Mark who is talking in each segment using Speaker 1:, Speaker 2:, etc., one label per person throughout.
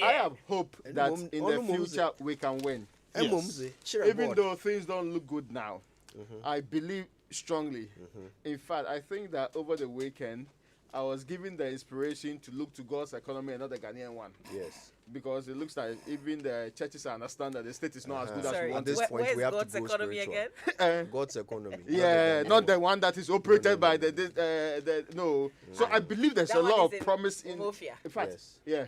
Speaker 1: I have hope that in the future we can win.
Speaker 2: Yes.
Speaker 1: Even though things don't look good now, I believe strongly. In fact, I think that over the weekend, I was given the inspiration to look to God's economy and not the Ghanaian one.
Speaker 2: Yes.
Speaker 1: Because it looks like even the churches understand that the state is not as good as we
Speaker 3: Sorry,
Speaker 1: want
Speaker 2: At this
Speaker 1: it.
Speaker 2: point, we have
Speaker 3: God's
Speaker 2: to go
Speaker 3: economy
Speaker 2: spiritual.
Speaker 3: again?
Speaker 2: God's economy.
Speaker 1: Yeah, not the one that is operated by the no. So I believe there's
Speaker 3: That
Speaker 1: a
Speaker 3: one
Speaker 1: lot
Speaker 3: is
Speaker 1: of
Speaker 3: in
Speaker 1: promise in.
Speaker 3: Umofia.
Speaker 1: In fact,
Speaker 2: Yes.
Speaker 1: yeah,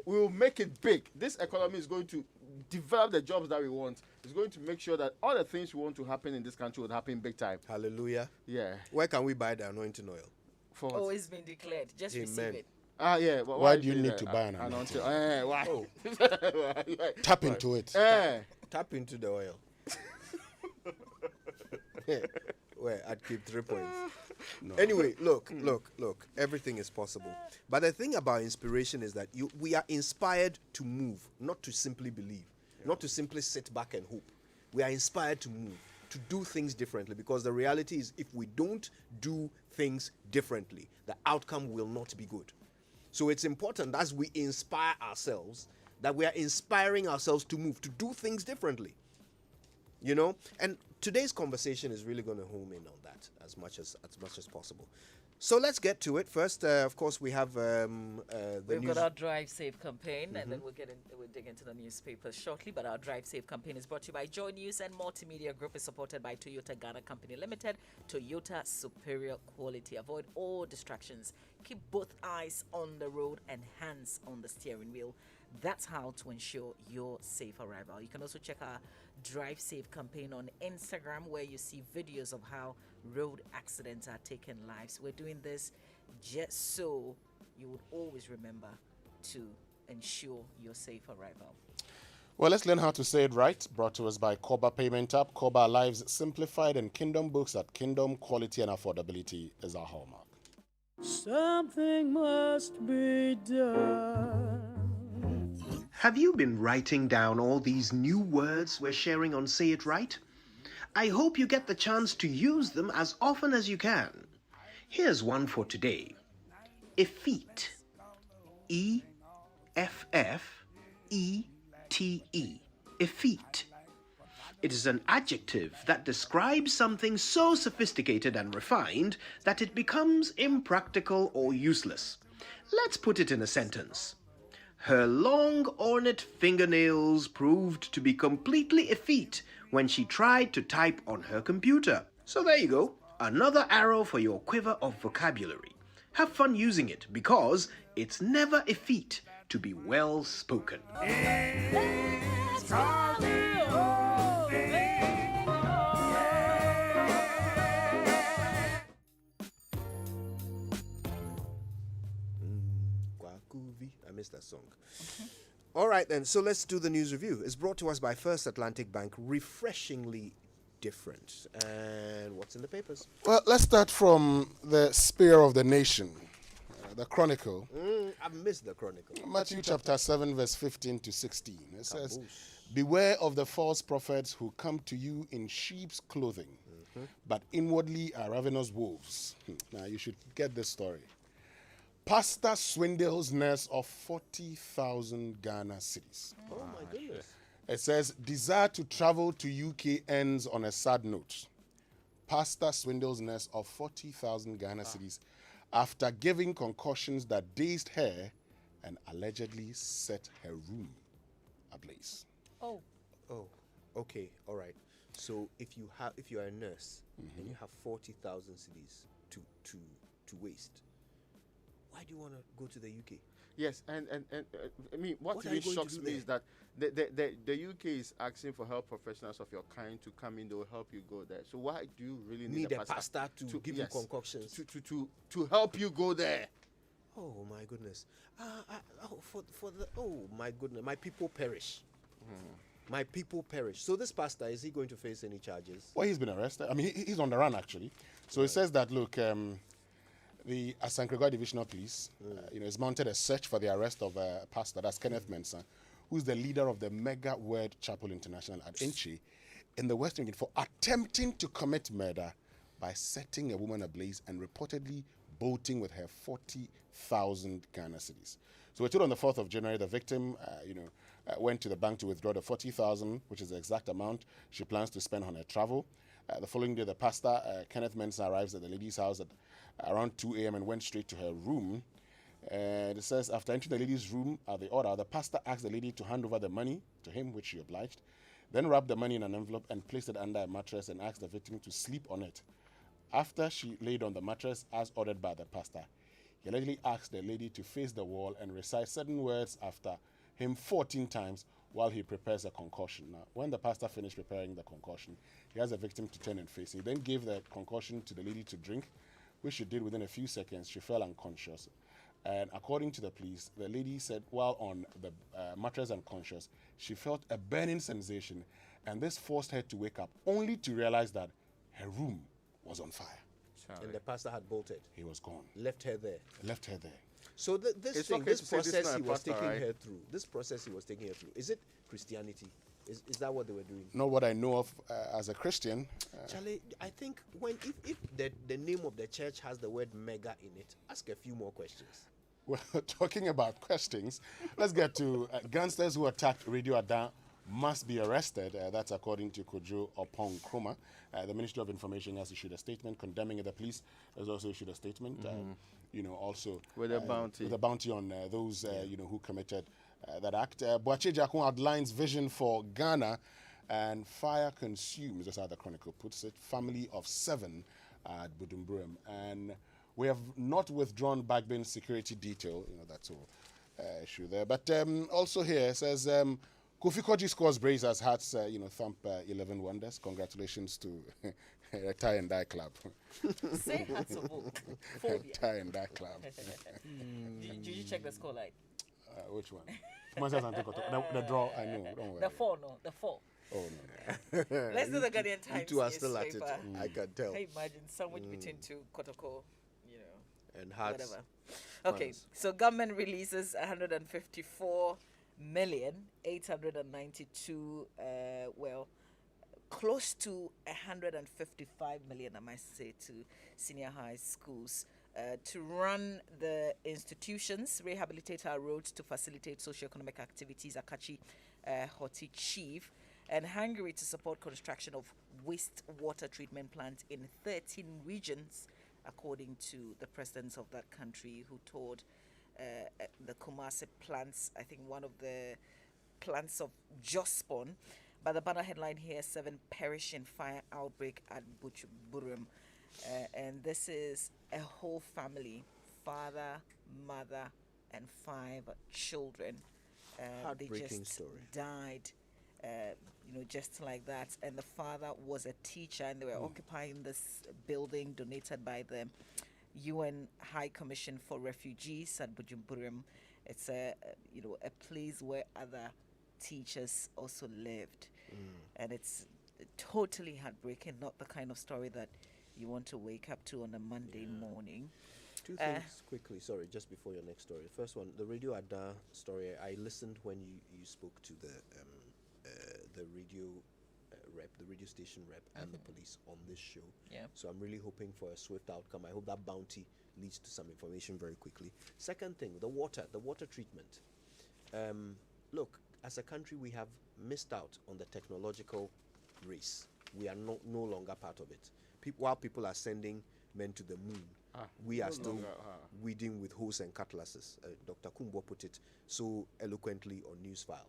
Speaker 1: we'll make it big. This economy is going to develop the jobs that we want. It's going to make sure that all the things we want to happen in this country would happen big time.
Speaker 2: Hallelujah.
Speaker 1: Yeah.
Speaker 2: Where can we buy the anointing oil?
Speaker 1: For what?
Speaker 3: Oh, it's been declared. Just receive
Speaker 2: Amen.
Speaker 3: it.
Speaker 1: Yeah. But
Speaker 4: Why do you
Speaker 1: say
Speaker 4: need
Speaker 1: that?
Speaker 4: to buy an
Speaker 1: anointing?
Speaker 4: anointing?
Speaker 1: Why?
Speaker 2: Oh.
Speaker 4: Tap into it.
Speaker 2: Tap into the oil. Where I'd keep 3 points.
Speaker 4: No.
Speaker 2: Anyway, look. Everything is possible. But the thing about inspiration is that we are inspired to move, not to simply believe, not to simply sit back and hope. We are inspired to move, to do things differently, because the reality is if we don't do things differently, the outcome will not be good. So it's important as we inspire ourselves that we are inspiring ourselves to move, to do things differently. You know, and today's conversation is really going to home in on that as much as possible. So let's get to it. First, of course, we have the
Speaker 3: We've
Speaker 2: news.
Speaker 3: got our Drive Safe campaign, and then we'll dig into the newspapers shortly. But our Drive Safe campaign is brought to you by Joy News and Multimedia Group. Is supported by Toyota Ghana Company Limited. Toyota, superior quality. Avoid all distractions. Keep both eyes on the road and hands on the steering wheel. That's how to ensure your safe arrival. You can also check our Drive Safe campaign on Instagram, where you see videos of how road accidents are taking lives. We're doing this just so you would always remember to ensure your safe arrival.
Speaker 4: Well, let's learn how to say it right. Brought to us by Koba Payment App. Koba Lives Simplified, and Kingdom Books at Kingdom. Quality and affordability is our hallmark.
Speaker 5: Something must be done.
Speaker 6: Have you been writing down all these new words we're sharing on Say It Right? I hope you get the chance to use them as often as you can. Here's one for today. Effete. E-F-F-E-T-E. Effete. It is an adjective that describes something so sophisticated and refined that it becomes impractical or useless. Let's put it in a sentence. Her long, ornate fingernails proved to be completely effete when she tried to type on her computer. So there you go, another arrow for your quiver of vocabulary. Have fun using it because it's never effete to be well spoken.
Speaker 2: I missed that song. All right, then. So let's do the news review. It's brought to us by First Atlantic Bank. Refreshingly different. And what's in the papers?
Speaker 4: Well, let's start from the Spear of the Nation, the Chronicle.
Speaker 2: I've missed the Chronicle.
Speaker 4: Matthew chapter 7, verse 15 to 16. It says, "Beware of the false prophets who come to you in sheep's clothing, but inwardly are ravenous wolves." Now, you should get this story. Pastor swindles nurse of 40,000 Ghana cedis.
Speaker 2: Oh, my goodness.
Speaker 4: It says, desire to travel to UK ends on a sad note. Pastor swindles nurse of 40,000 Ghana cedis after giving concussions that dazed her and allegedly set her room ablaze.
Speaker 3: Oh,
Speaker 2: Okay, all right. So if you are a nurse and you have 40,000 cedis to waste, why do you want to go to the UK?
Speaker 1: Yes, and I mean, what
Speaker 2: What are
Speaker 1: really
Speaker 2: you going to
Speaker 1: shocks
Speaker 2: do
Speaker 1: me
Speaker 2: there?
Speaker 1: is that the UK is asking for health professionals of your kind to come in. They will help you go there. So why do you really need
Speaker 2: a pastor to give you concoctions?
Speaker 1: to help you go there?
Speaker 2: Oh my goodness. My goodness. My people perish. My people perish. So this pastor, is he going to face any charges?
Speaker 4: Well, he's been arrested. I mean, he's on the run, actually. So it says that, look, the Asankregwa Divisional Police, has mounted a search for the arrest of a pastor, that's Kenneth Mensah, who's the leader of the Mega Word Chapel International at Inchi in the Western Region for attempting to commit murder by setting a woman ablaze and reportedly bolting with her 40,000 Ghana cedis. So we're told on the 4th of January, the victim, went to the bank to withdraw the 40,000, which is the exact amount she plans to spend on her travel. The following day, the pastor, Kenneth Mensah, arrives at the lady's house at around 2 a.m. and went straight to her room. And it says, after entering the lady's room at the order, the pastor asked the lady to hand over the money to him, which she obliged, then wrapped the money in an envelope and placed it under a mattress and asked the victim to sleep on it. After she laid on the mattress, as ordered by the pastor, he allegedly asked the lady to face the wall and recite certain words after him 14 times while he prepares a concoction. Now, when the pastor finished preparing the concoction, he asked the victim to turn and face. He then gave the concoction to the lady to drink, which she did within a few seconds. She fell unconscious. And according to the police, the lady said while on the mattress unconscious, she felt a burning sensation, and this forced her to wake up, only to realize that her room was on fire.
Speaker 2: And the pastor had bolted.
Speaker 4: He was gone.
Speaker 2: Left her there.
Speaker 4: Left her there.
Speaker 2: So this
Speaker 1: It's
Speaker 2: thing,
Speaker 1: okay
Speaker 2: this
Speaker 1: to say this is
Speaker 2: process
Speaker 1: not
Speaker 2: he
Speaker 1: a
Speaker 2: was
Speaker 1: pastor,
Speaker 2: taking
Speaker 1: right?
Speaker 2: her through, this process he was taking her through, is it Christianity? Is that what they were doing?
Speaker 4: Not what I know of as a Christian.
Speaker 2: Charlie, I think if the name of the church has the word mega in it, ask a few more questions.
Speaker 4: Well, talking about questions, let's get to gangsters who attacked Radio Ada must be arrested. That's according to Kojo Opong Kroma. The Ministry of Information has issued a statement condemning it. The police has also issued a statement, also
Speaker 1: With a bounty.
Speaker 4: With a bounty on those, who committed that act. Boache Jakun outlines vision for Ghana, and fire consumes, that's how the Chronicle puts it, family of 7 at Budumburum. And we have not withdrawn Bagbin security detail, that's all issue there. But also here it says, Kofi Koji scores Brazers Hearts, thump 11 wonders. Congratulations to Tie and Die Club.
Speaker 3: Say hats of oak. Phobia.
Speaker 4: Tie and Die Club.
Speaker 3: Did you check the score line?
Speaker 4: Which one? The draw, I know. Don't worry.
Speaker 3: The 4, no. The 4.
Speaker 4: Oh, no.
Speaker 3: Let's do the Ghanaian Times.
Speaker 2: You two are still at it.
Speaker 3: newspaper.
Speaker 2: I can tell.
Speaker 3: Can you imagine sandwich between two Kotoko,
Speaker 2: And hearts.
Speaker 3: whatever. Okay, so government releases 154 million 892 close to 155 million, I must say, to senior high schools to run the institutions, rehabilitate our roads to facilitate socioeconomic activities, Akachi Hoti Chief, and Hungary to support construction of wastewater treatment plants in 13 regions, according to the presidents of that country, who toured the Kumasi plants, I think one of the plants of Jospon. But the banner headline here, 7 perish in fire outbreak at Bujumbura. And this is a whole family, father, mother, and 5 children. They
Speaker 2: Heartbreaking
Speaker 3: just
Speaker 2: story.
Speaker 3: died, just like that. And the father was a teacher, and they were occupying this building donated by the UN High Commission for Refugees at Bujumbura. It's a place where other teachers also lived, and it's totally heartbreaking. Not the kind of story that you want to wake up to on a Monday morning.
Speaker 2: 2 things quickly, sorry, just before your next story. First one, the Radio Ada story. I listened when you spoke to the radio rep, the radio station rep, and the police on this show.
Speaker 3: Yeah.
Speaker 2: So I'm really hoping for a swift outcome. I hope that bounty leads to some information very quickly. Second thing, the water treatment. Look, as a country, we have missed out on the technological race. We are no longer part of it. While people are sending men to the moon, we are still weeding with hose and cutlasses. Dr. Kumbo put it so eloquently on Newsfile.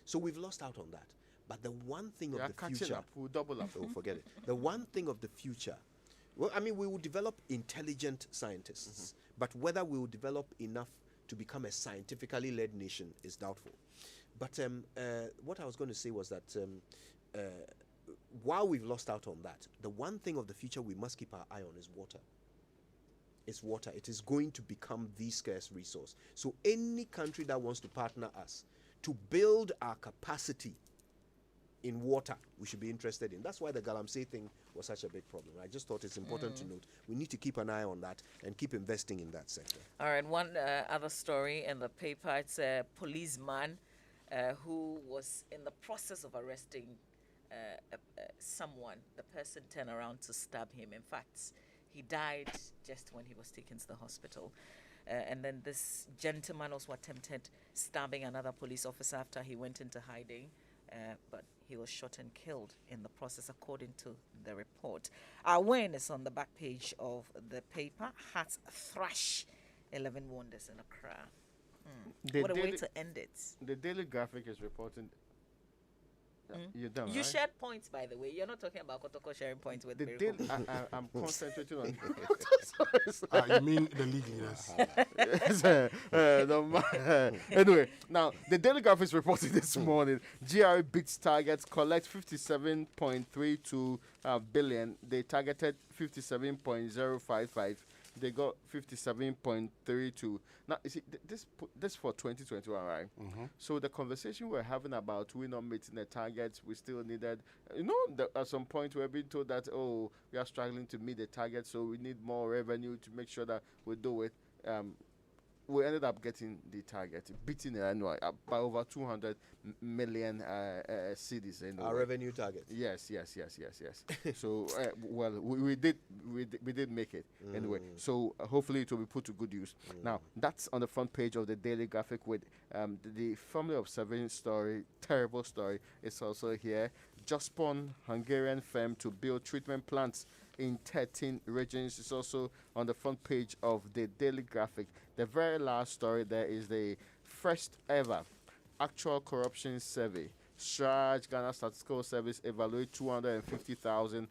Speaker 2: So we've lost out on that. But the one thing of the future,
Speaker 1: We'll double up.
Speaker 2: oh, forget it. The one thing of the future, well, I mean, we will develop intelligent scientists, but whether we will develop enough to become a scientifically led nation is doubtful. But what I was going to say was that while we've lost out on that, the one thing of the future we must keep our eye on is water. It's water. It is going to become the scarce resource. So any country that wants to partner us to build our capacity in water, we should be interested in. That's why the Galamsey thing was such a big problem. I just thought it's important to note. We need to keep an eye on that and keep investing in that sector.
Speaker 3: All right, one other story in the paper. It's a policeman who was in the process of arresting someone. The person turned around to stab him. In fact, He died just when he was taken to the hospital. And then this gentleman also attempted stabbing another police officer after he went into hiding, but he was shot and killed in the process, according to the report. Our win is on the back page of the paper. Hearts thrash 11 wonders in Accra. What a way to end it.
Speaker 1: The Daily Graphic is reporting. You're done,
Speaker 3: You
Speaker 1: right?
Speaker 3: shared points, by the way. You're not talking about Kotoko sharing points with
Speaker 1: The
Speaker 3: Miracle.
Speaker 1: Daily, I'm concentrating on.
Speaker 4: You mean the league leaders?
Speaker 1: Anyway, now the Daily Graphic is reporting this morning. GRA beats targets, collect 57.32 billion. They targeted 57.055. They got 57.32. Now, you see, this for 2021, right? So the conversation we're having about we not meeting the targets, we still needed, at some point we're being told that, we are struggling to meet the target, so we need more revenue to make sure that we do it. We ended up getting the target, beating it anyway by over 200 million cedis.
Speaker 2: Our revenue target.
Speaker 1: Yes. So, we did make it anyway. So hopefully it will be put to good use. Now that's on the front page of the Daily Graphic with the family of 7 story, terrible story. It's also here. Jospon, Hungarian firm to build treatment plants in 13 regions. It's also on the front page of the Daily Graphic. The very last story there is the first ever actual corruption survey. Shraj Ghana Statistical Service evaluate 250,000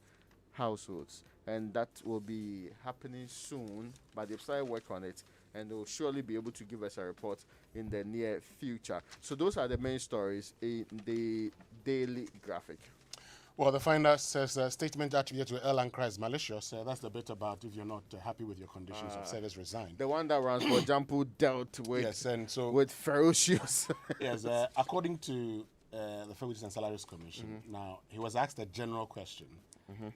Speaker 1: households, and that will be happening soon. But they've started work on it, and they will surely be able to give us a report in the near future. So those are the main stories in the Daily Graphic.
Speaker 4: Well, the finder says statement attributed to Airline is malicious. That's the bit about if you're not happy with your conditions of service, resign.
Speaker 1: The one that runs, for example, dealt with
Speaker 4: Yes, and so
Speaker 1: with ferocious.
Speaker 4: yes, according to the Fair Wages and Salaries Commission, now he was asked a general question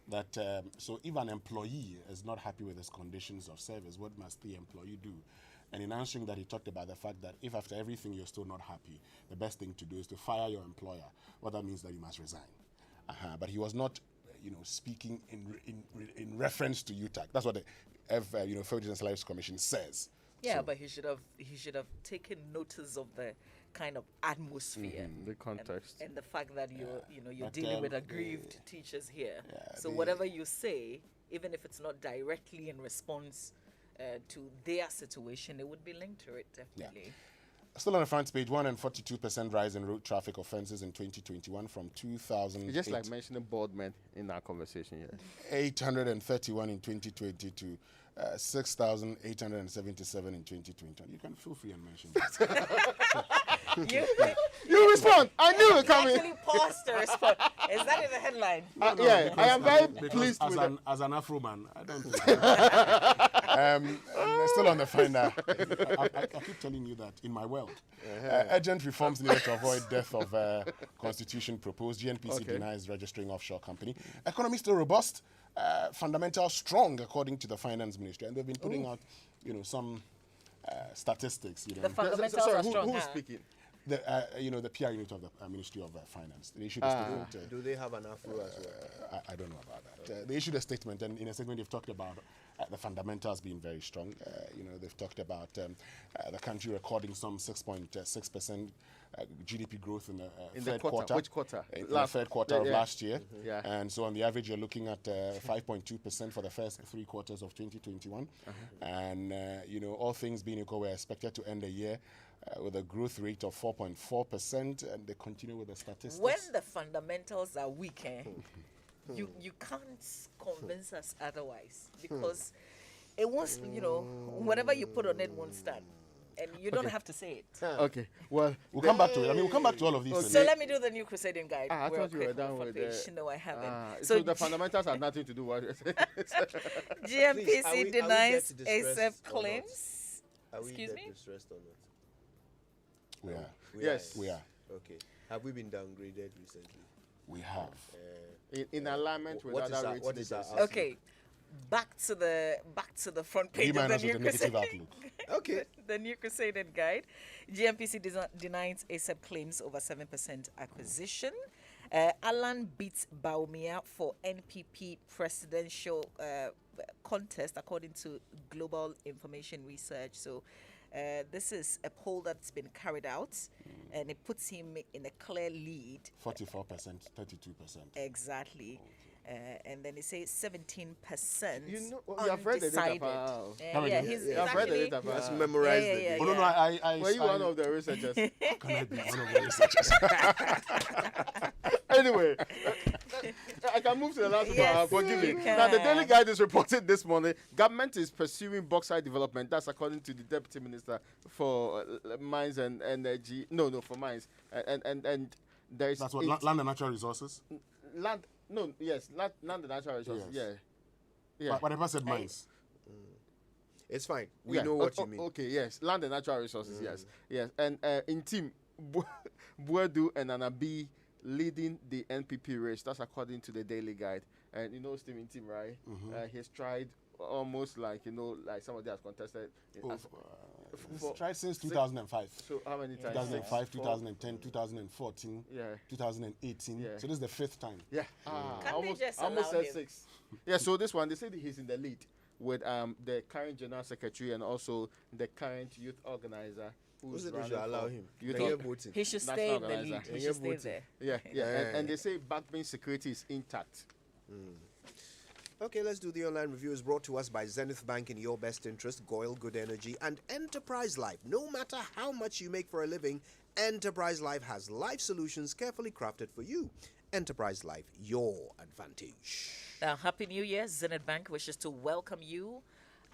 Speaker 4: that so if an employee is not happy with his conditions of service, what must the employee do? And in answering that, he talked about the fact that if after everything you're still not happy, the best thing to do is to fire your employer. Well, that means that you must resign. But he was not, speaking in reference to UTAC. That's what the Fair Wages and Salaries Commission says.
Speaker 3: Yeah,
Speaker 4: So-
Speaker 3: but he should have taken notice of the kind of atmosphere,
Speaker 1: The context.
Speaker 3: and the fact that you're
Speaker 4: But,
Speaker 3: dealing with aggrieved teachers here. So
Speaker 4: the-
Speaker 3: whatever you say, even if it's not directly in response to their situation, it would be linked to it definitely.
Speaker 4: Still on the front page, 142% rise in road traffic offences in 2021 from 2,000.
Speaker 1: It's just like mentioning Boardman in our conversation here.
Speaker 4: 831 in 2020 to 6,877 in 2021. You can feel free and mention that.
Speaker 1: You respond. I knew it coming.
Speaker 3: Actually paused to respond. Is that in the headline?
Speaker 1: Yeah, I am very
Speaker 4: Because
Speaker 1: pleased with it.
Speaker 4: as an Afro man, I don't think and still on the finder, I keep telling you that in my world, urgent reforms needed to avoid death of constitution proposed. GNPC denies registering offshore company. Economy still robust, fundamental strong according to the finance ministry, and they've been putting out, some statistics.
Speaker 3: The fundamentals
Speaker 1: Sorry,
Speaker 3: are strong.
Speaker 1: who's
Speaker 3: huh?
Speaker 1: speaking?
Speaker 4: The the PR unit of the Ministry of Finance. They issued a statement.
Speaker 2: Do they have an afro as well?
Speaker 4: I don't know about that. They issued a statement, and in a statement they've talked about the fundamentals being very strong. They've talked about the country recording some 6.6% GDP growth in the third quarter.
Speaker 1: Which quarter?
Speaker 4: In the third quarter of last year.
Speaker 1: Yeah.
Speaker 4: And so on the average, you're looking at 5.2% for the first 3 quarters of 2021. And, all things being equal, we're expected to end the year with a growth rate of 4.4%, and they continue with the statistics.
Speaker 3: When the fundamentals are weak, you can't convince us otherwise, because it won't, whatever you put on it won't stand, and you don't have to say it.
Speaker 1: Okay, well,
Speaker 4: we'll come back to it. We'll come back to all of these things.
Speaker 3: So let me do the new Crusading Guide.
Speaker 1: I
Speaker 3: real
Speaker 1: thought you were
Speaker 3: quick on
Speaker 1: done
Speaker 3: the
Speaker 1: with
Speaker 3: front
Speaker 1: the-
Speaker 3: page. No, I haven't.
Speaker 1: so the fundamentals have nothing to do with what you're saying.
Speaker 3: GMPC
Speaker 2: Please, are we
Speaker 3: denies
Speaker 2: debt distressed
Speaker 3: ASF
Speaker 2: or not?
Speaker 3: claims.
Speaker 2: Are we
Speaker 3: Excuse
Speaker 2: debt
Speaker 3: me?
Speaker 2: distressed or not?
Speaker 4: We are.
Speaker 1: Yes.
Speaker 4: We are.
Speaker 2: Okay. Have we been downgraded recently?
Speaker 4: We have.
Speaker 1: in alignment with
Speaker 2: What is
Speaker 1: other
Speaker 2: our-
Speaker 1: rating
Speaker 2: what is our
Speaker 1: agencies.
Speaker 2: outlook?
Speaker 3: Okay, back to the front
Speaker 4: B
Speaker 3: page of the
Speaker 4: minus
Speaker 3: new
Speaker 4: with a negative
Speaker 3: Crusading.
Speaker 4: outlook.
Speaker 2: Okay.
Speaker 3: The new Crusading Guide. GMPC denies ASAP claims over 7% acquisition. Alan beats Baumia for NPP presidential contest, according to Global Information Research. So, this is a poll that's been carried out, and it puts him in a clear lead.
Speaker 4: 44%, 32%.
Speaker 3: Exactly. And then they say 17%.
Speaker 1: You know, you have read the data.
Speaker 3: undecided.
Speaker 1: Pal.
Speaker 3: Yeah, he's
Speaker 1: I've read the
Speaker 3: actually.
Speaker 1: data.
Speaker 2: Let's
Speaker 1: Pal.
Speaker 2: memorize
Speaker 3: Yeah,
Speaker 2: the
Speaker 3: yeah,
Speaker 2: data.
Speaker 4: Oh, no, no, I
Speaker 1: Were you one of the researchers?
Speaker 4: How can I be one of the researchers?
Speaker 1: Anyway, I can move to the last
Speaker 3: Yes,
Speaker 1: one. Forgive me.
Speaker 3: you
Speaker 1: Now, the
Speaker 3: can.
Speaker 1: Daily Guide is reported this morning. Government is pursuing bauxite development. That's according to the Deputy Minister for Mines and Energy. No, for mines. And there is
Speaker 4: That's what, land and natural resources?
Speaker 1: land. No, yes, land and natural resources.
Speaker 4: Yes.
Speaker 1: Yeah.
Speaker 4: But I never said mines.
Speaker 2: It's fine. We
Speaker 1: Yeah.
Speaker 2: know what you mean.
Speaker 1: Okay, yes, land and natural resources. Yes. And in team, Buedu and Anabi leading the NPP race. That's according to the Daily Guide. And you know Stephen Tim, right? He's tried almost like some of them has contested.
Speaker 4: He's tried since 2005.
Speaker 1: So how many times?
Speaker 4: 2005,
Speaker 1: 4.
Speaker 4: 2010, 2014,
Speaker 1: Yeah.
Speaker 4: 2018.
Speaker 1: Yeah.
Speaker 4: So this is the 5th time.
Speaker 1: Yeah.
Speaker 3: Can't they just
Speaker 1: almost
Speaker 3: allow
Speaker 1: said
Speaker 3: him?
Speaker 1: 6. Yeah. So this one, they say that he's in the lead with the current general secretary and also the current youth organizer.
Speaker 2: Who's it
Speaker 1: running
Speaker 2: should allow
Speaker 1: for
Speaker 2: him?
Speaker 1: youth
Speaker 2: They
Speaker 1: org-
Speaker 2: get voting.
Speaker 3: He should
Speaker 1: National
Speaker 3: stay in the
Speaker 1: organizer.
Speaker 3: lead. He
Speaker 2: Yeah,
Speaker 3: should stay
Speaker 2: voting.
Speaker 3: there.
Speaker 1: Yeah.
Speaker 2: Yeah.
Speaker 1: And they say backbench security is intact.
Speaker 2: Okay, let's do the online review. Is brought to us by Zenith Bank in your best interest, Goyle Good Energy, and Enterprise Life. No matter how much you make for a living, Enterprise Life has life solutions carefully crafted for you. Enterprise Life, your advantage.
Speaker 3: Now, Happy New Year. Zenith Bank wishes to welcome you,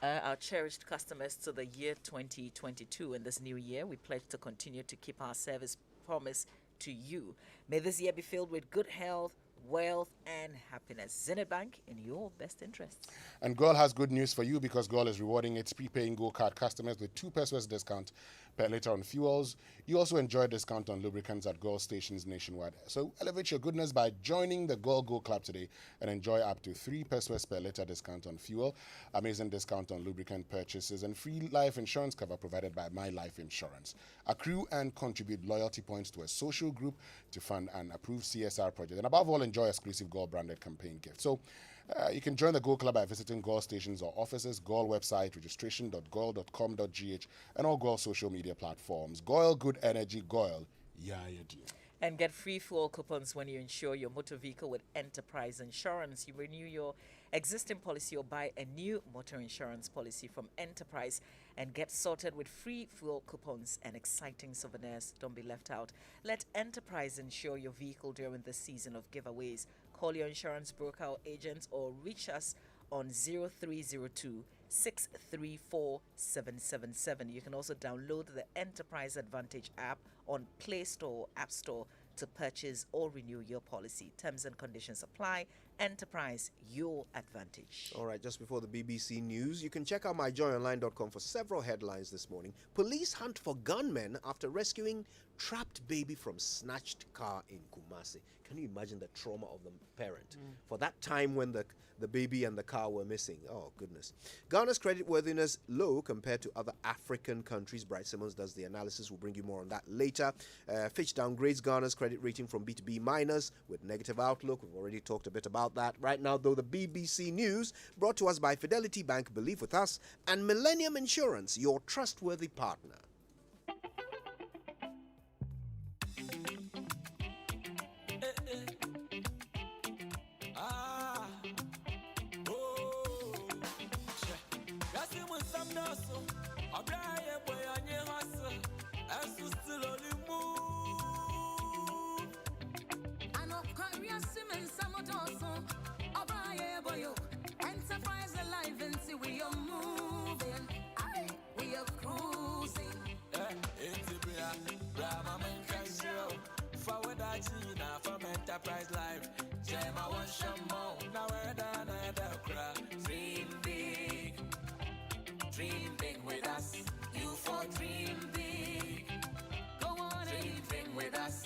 Speaker 3: our cherished customers, to the year 2022. In this new year, we pledge to continue to keep our service promise to you. May this year be filled with good health, wealth, and happiness. Zenith Bank, in your best interest.
Speaker 4: And Goal has good news for you because Goal is rewarding its prepaying Go card customers with 2 pesos discount per liter on fuels. You also enjoy a discount on lubricants at Goal stations nationwide. So elevate your goodness by joining the Goal Go Club today and enjoy up to 3 pesos per liter discount on fuel, amazing discount on lubricant purchases, and free life insurance cover provided by My Life Insurance. Accrue and contribute loyalty points to a social group to fund an approved CSR project. And above all, enjoy exclusive Goal branded campaign gifts. So you can join the Goal Club by visiting Goal stations or offices, Goal website, registration.goal.com.gh, and all Goal social media platforms. Goal Good Energy, Goal. Yeah, dear.
Speaker 3: And get free fuel coupons when you insure your motor vehicle with Enterprise Insurance. You renew your existing policy or buy a new motor insurance policy from Enterprise and get sorted with free fuel coupons and exciting souvenirs. Don't be left out. Let Enterprise insure your vehicle during the season of giveaways. Call your insurance broker or agent or reach us on 0302 634 777. You can also download the Enterprise Advantage app on Play Store, App Store to purchase or renew your policy. Terms and conditions apply. Enterprise, your advantage.
Speaker 2: All right, just before the BBC News, you can check out myjoyonline.com for several headlines this morning. Police hunt for gunmen after rescuing trapped baby from snatched car in Kumasi. Can you imagine the trauma of the parent for that time when the baby and the car were missing? Oh, goodness. Ghana's creditworthiness low compared to other African countries. Bright Simmons does the analysis. We'll bring you more on that later. Fitch downgrades Ghana's credit rating from B to B minus with negative outlook. We've already talked a bit about that. Right now, though, the BBC News brought to us by Fidelity Bank, Believe With Us, and Millennium Insurance, your trustworthy partner.
Speaker 7: Enterprise alive and see we are moving. Aye, we are cruising.
Speaker 8: Forward from Enterprise Life. Jam, I want some more. Now we're done at the crowd. Dream big with us. You for dream big.
Speaker 7: Go on
Speaker 8: Dream big with us.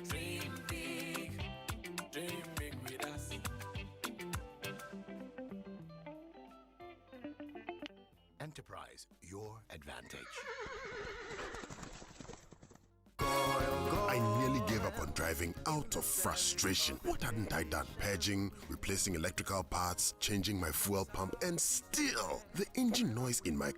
Speaker 8: Dream big with us.
Speaker 9: Enterprise, your advantage.
Speaker 10: I nearly gave up on driving out of frustration. What hadn't I done? Purging, replacing electrical parts, changing my fuel pump, and still the engine noise in my